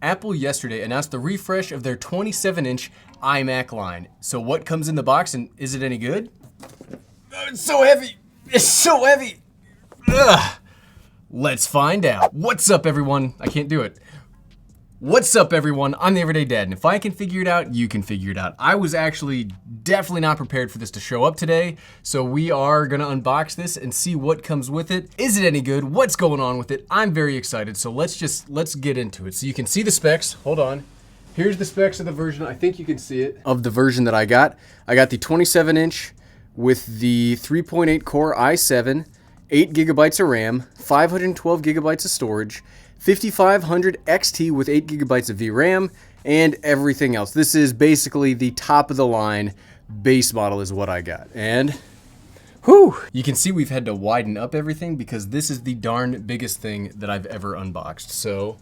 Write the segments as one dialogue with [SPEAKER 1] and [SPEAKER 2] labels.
[SPEAKER 1] Apple yesterday announced the refresh of their 27-inch iMac line. So what comes in the box, and is it any good? It's so heavy. It's so heavy. Ugh. Let's find out. What's up, everyone? I can't do it. What's up, everyone? I'm the Everyday Dad, and if I can figure it out, you can figure it out. I was actually definitely not prepared for this to show up today, so we are gonna unbox this and see what comes with it. Is it any good? What's going on with it? I'm very excited, so let's get into it. So you can see the specs. Hold on. Here's the specs of the version. I think you can see it. Of the version that I got. I got the 27-inch with the 3.8 core i7, 8 gigabytes of RAM, 512 gigabytes of storage, 5500 XT with 8 gigabytes of VRAM, and everything else. This is basically the top of the line base model is what I got. And whew, you can see we've had to widen up everything because this is the darn biggest thing that I've ever unboxed. So,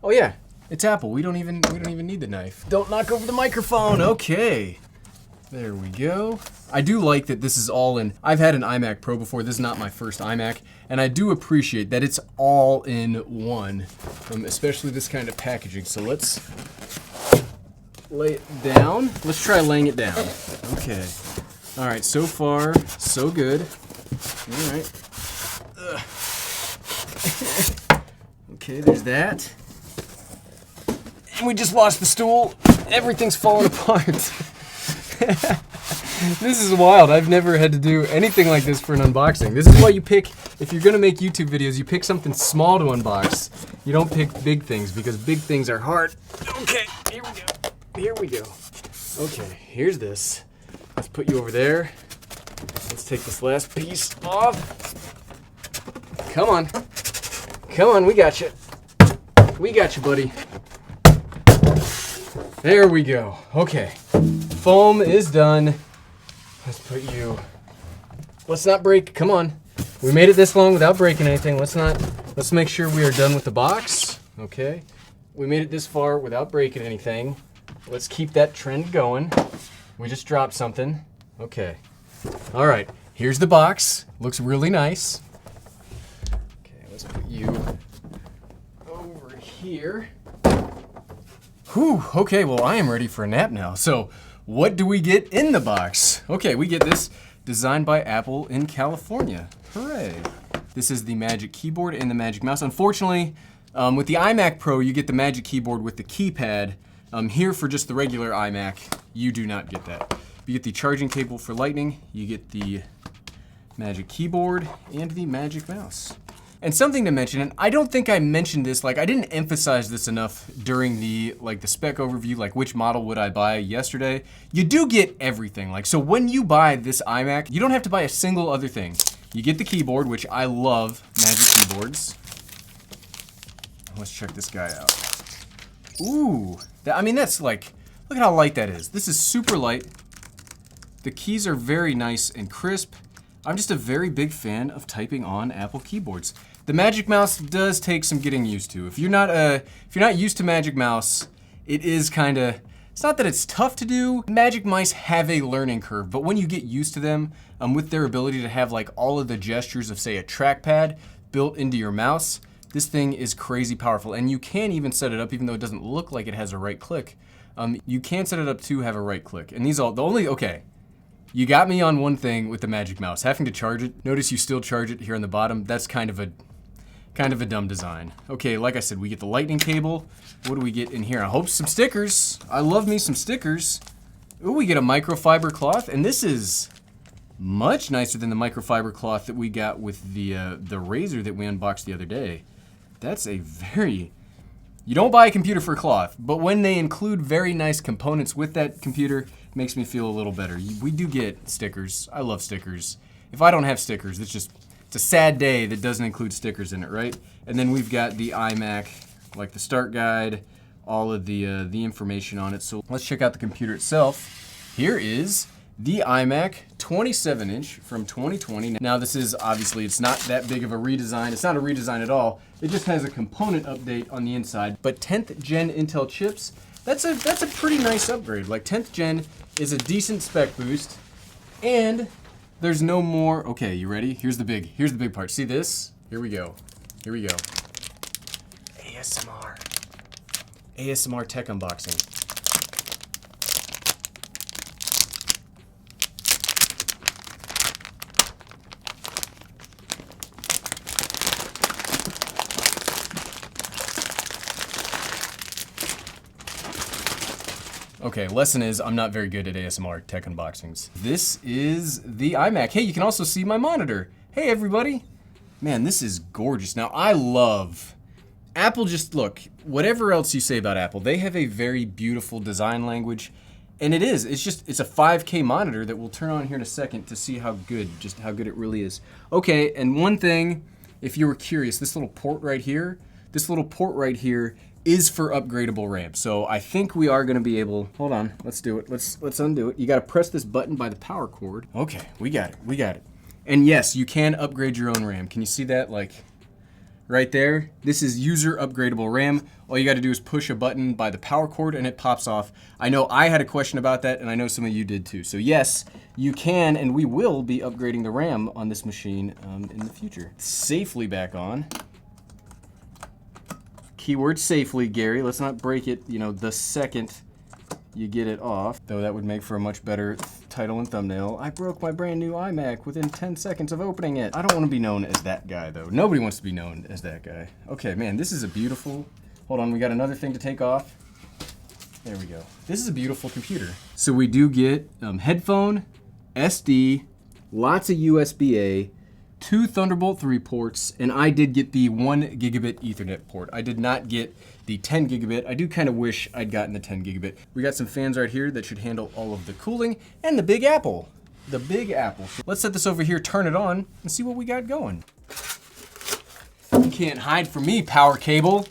[SPEAKER 1] oh yeah, it's Apple. We don't even need the knife. Don't knock over the microphone. Okay. There we go. I do like that this is all in. I've had an iMac Pro before. This is not my first iMac, and I do appreciate that it's all in one, especially this kind of packaging. So let's lay it down. Let's try laying it down. Okay. All right, so far, so good. All right. Okay, there's that. And we just lost the stool. Everything's falling apart. This is wild. I've never had to do anything like this for an unboxing. This is why you pick, if you're gonna make YouTube videos, you pick something small to unbox. You don't pick big things because big things are hard. Okay, here we go. Here we go. Okay, here's this. Let's put you over there. Let's take this last piece off. Come on. Come on, we got you. We got you, buddy. There we go. Okay. Foam is done. Let's put you. Let's not break. Come on. We made it this long without breaking anything. Let's make sure we are done with the box. Okay. We made it this far without breaking anything. Let's keep that trend going. We just dropped something. Okay. All right. Here's the box. Looks really nice. Okay, let's put you over here. Whew, okay, well, I am ready for a nap now. So, what do we get in the box? Okay, we get this designed by Apple in California. Hooray. This is the Magic Keyboard and the Magic Mouse. Unfortunately, with the iMac Pro, you get the Magic Keyboard with the keypad. Here for just the regular iMac, you do not get that. You get the charging cable for Lightning, you get the Magic Keyboard, and the Magic Mouse. And something to mention, and I don't think I mentioned this, like I didn't emphasize this enough during the spec overview, like which model would I buy yesterday. You do get everything. Like, so when you buy this iMac, you don't have to buy a single other thing. You get the keyboard, which I love Magic Keyboards. Let's check this guy out. Ooh, I mean, that's like, look at how light that is. This is super light. The keys are very nice and crisp. I'm just a very big fan of typing on Apple keyboards. The Magic Mouse does take some getting used to. If you're not used to Magic Mouse, it is kind of, it's not that it's tough to do. Magic Mice have a learning curve, but when you get used to them, with their ability to have like all of the gestures of say a trackpad built into your mouse, this thing is crazy powerful. And you can even set it up, even though it doesn't look like it has a right click, you can set it up to have a right click. And these all, okay. You got me on one thing with the Magic Mouse, having to charge it. Notice you still charge it here on the bottom. That's kind of a dumb design. Okay, like I said, we get the Lightning cable. What do we get in here? I hope some stickers. I love me some stickers. Ooh, we get a microfiber cloth, and this is much nicer than the microfiber cloth that we got with the Razer that we unboxed the other day. That's a very... You don't buy a computer for cloth, but when they include very nice components with that computer, it makes me feel a little better. We do get stickers. I love stickers. If I don't have stickers, it's a sad day that doesn't include stickers in it, right? And then we've got the iMac, like the start guide, all of the information on it. So let's check out the computer itself. Here is the iMac 27-inch from 2020. Now this is obviously, it's not that big of a redesign. It's not a redesign at all. It just has a component update on the inside. But 10th gen Intel chips, that's a pretty nice upgrade. Like 10th gen is a decent spec boost, and there's no more. Okay, you ready? Here's the big part. See this? Here we go. Here we go. ASMR. ASMR tech unboxing. Okay, lesson is I'm not very good at ASMR tech unboxings. This is the iMac. Hey, you can also see my monitor. Hey everybody. Man, this is gorgeous. Now I love Apple. Just look, whatever else you say about Apple, they have a very beautiful design language. And it's a 5K monitor that we'll turn on here in a second to see how good it really is. Okay, and one thing, if you were curious, this little port right here is for upgradable RAM. So I think we are gonna be able, hold on, let's do it. Let's undo it. You gotta press this button by the power cord. Okay, we got it. And yes, you can upgrade your own RAM. Can you see that, like, right there? This is user upgradable RAM. All you gotta do is push a button by the power cord and it pops off. I know I had a question about that and I know some of you did too. So yes, you can and we will be upgrading the RAM on this machine in the future. Safely back on. Keyword safely, Gary. Let's not break it, you know, the second you get it off. Though that would make for a much better title and thumbnail. I broke my brand new iMac within 10 seconds of opening it. I don't want to be known as that guy, though. Nobody wants to be known as that guy. Okay, man, this is a beautiful... Hold on, we got another thing to take off. There we go. This is a beautiful computer. So we do get headphone, SD, lots of USB-A, 2 Thunderbolt 3 ports, and I did get the 1 gigabit Ethernet port. I did not get the 10 gigabit. I do kind of wish I'd gotten the 10 gigabit. We got some fans right here that should handle all of the cooling, and the Big Apple. The Big Apple. Let's set this over here, turn it on, and see what we got going. You can't hide from me, power cable.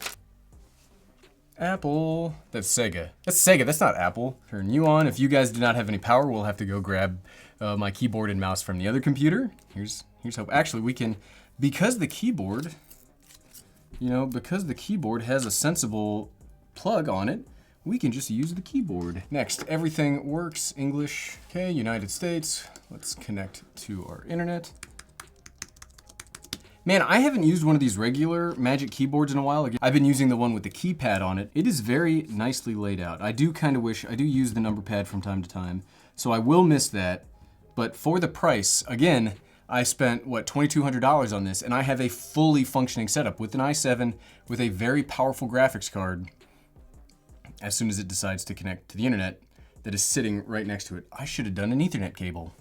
[SPEAKER 1] Apple. That's Sega. That's Sega, that's not Apple. Turn you on. If you guys do not have any power, we'll have to go grab my keyboard and mouse from the other computer. Here's how, actually we can, because the keyboard has a sensible plug on it, we can just use the keyboard. Next, everything works, English, okay, United States. Let's connect to our internet. Man, I haven't used one of these regular Magic keyboards in a while. I've been using the one with the keypad on it. It is very nicely laid out. I do kind of wish, I do use the number pad from time to time, so I will miss that. But for the price, again, I spent, what, $2,200 on this, and I have a fully functioning setup with an i7 with a very powerful graphics card. As soon as it decides to connect to the internet, that is sitting right next to it. I should have done an Ethernet cable.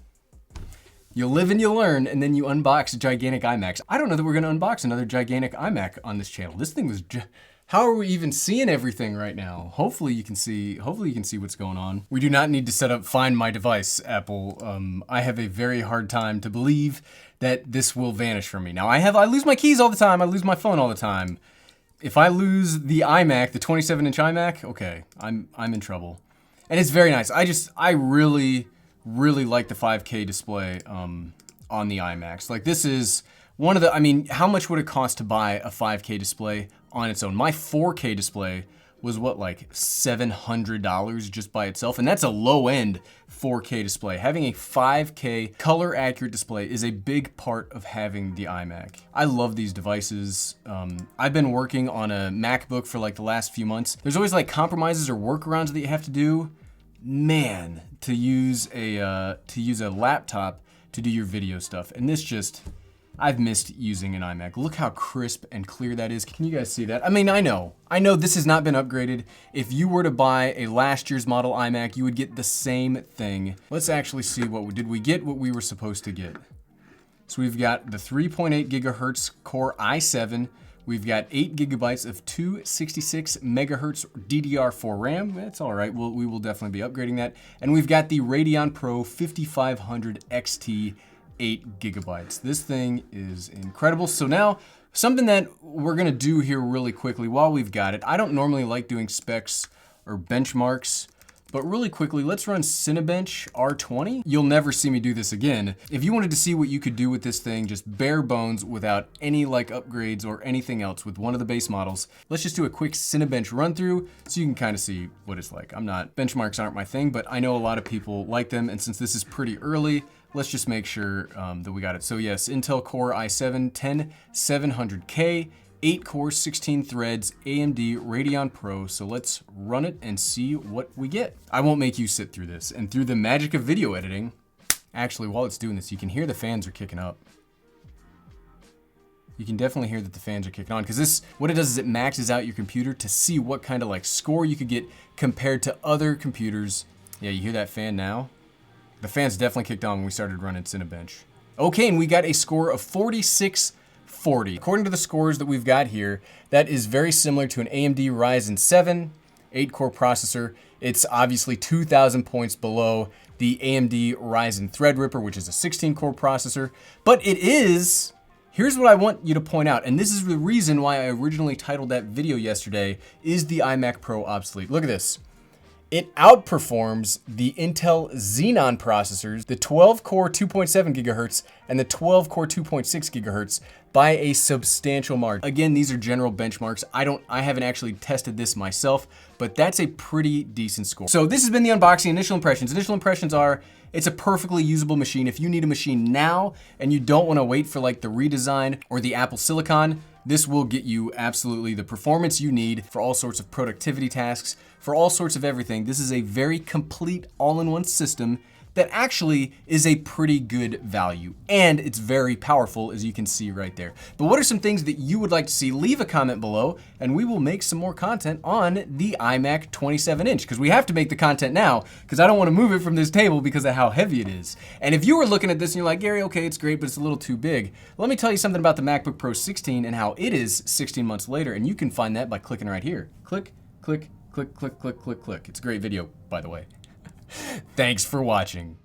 [SPEAKER 1] You live and you learn, and then you unbox gigantic iMacs. I don't know that we're gonna unbox another gigantic iMac on this channel. This thing was how are we even seeing everything right now? Hopefully you can see what's going on. We do not need to set up Find My Device, Apple. I have a very hard time to believe that this will vanish from me. Now I lose my keys all the time, I lose my phone all the time. If I lose the iMac, the 27-inch iMac, okay, I'm in trouble. And it's very nice. I really like the 5K display on the iMacs. Like this is one of the, I mean, how much would it cost to buy a 5K display on its own? My 4K display was what, like $700 just by itself, and that's a low-end 4K display. Having a 5K color-accurate display is a big part of having the iMac. I love these devices. I've been working on a MacBook for like the last few months. There's always like compromises or workarounds that you have to do. Man, to use a laptop to do your video stuff, and this just, I've missed using an iMac. Look how crisp and clear that is. Can you guys see that? I mean, I know this has not been upgraded. If you were to buy a last year's model iMac, you would get the same thing. Let's actually see did we get what we were supposed to get. So we've got the 3.8 gigahertz Core i7. We've got 8 gigabytes of 266 megahertz DDR4 RAM. That's all right. We will definitely be upgrading that. And we've got the Radeon Pro 5500 XT 8 gigabytes. This thing is incredible. So now, something that we're gonna do here really quickly while we've got it. I don't normally like doing specs or benchmarks, but really quickly, let's run Cinebench R20. You'll never see me do this again. If you wanted to see what you could do with this thing, just bare bones without any like upgrades or anything else with one of the base models, let's just do a quick Cinebench run through so you can kind of see what it's like. Benchmarks aren't my thing, but I know a lot of people like them, and since this is pretty early, let's just make sure that we got it. So yes, Intel Core i7 10700K, 8 core, 16 threads, AMD Radeon Pro. So let's run it and see what we get. I won't make you sit through this. And through the magic of video editing, actually, while it's doing this, you can hear the fans are kicking up. You can definitely hear that the fans are kicking on, because this, what it does is it maxes out your computer to see what kind of like score you could get compared to other computers. Yeah, you hear that fan now? The fans definitely kicked on when we started running Cinebench. Okay, and we got a score of 4640. According to the scores that we've got here, that is very similar to an AMD Ryzen 7 8-core processor. It's obviously 2,000 points below the AMD Ryzen Threadripper, which is a 16-core processor, but it is. Here's what I want you to point out, and this is the reason why I originally titled that video yesterday, is the iMac Pro obsolete? Look at this. It outperforms the Intel Xenon processors, the 12-core 2.7 gigahertz and the 12-core 2.6 gigahertz by a substantial margin. Again, these are general benchmarks. I haven't actually tested this myself, but that's a pretty decent score. So this has been the unboxing. Initial impressions. Initial impressions are, it's a perfectly usable machine. If you need a machine now and you don't want to wait for like the redesign or the Apple Silicon, this will get you absolutely the performance you need for all sorts of productivity tasks, for all sorts of everything. This is a very complete all-in-one system that actually is a pretty good value, and it's very powerful, as you can see right there. But what are some things that you would like to see? Leave a comment below and we will make some more content on the iMac 27-inch, because we have to make the content now, because I don't want to move it from this table because of how heavy it is. And if you were looking at this and you're like, Gary, okay, it's great, but it's a little too big, let me tell you something about the MacBook Pro 16 and how it is 16 months later, and you can find that by clicking right here. Click, click, click, click, click, click, click. It's a great video, by the way. Thanks for watching.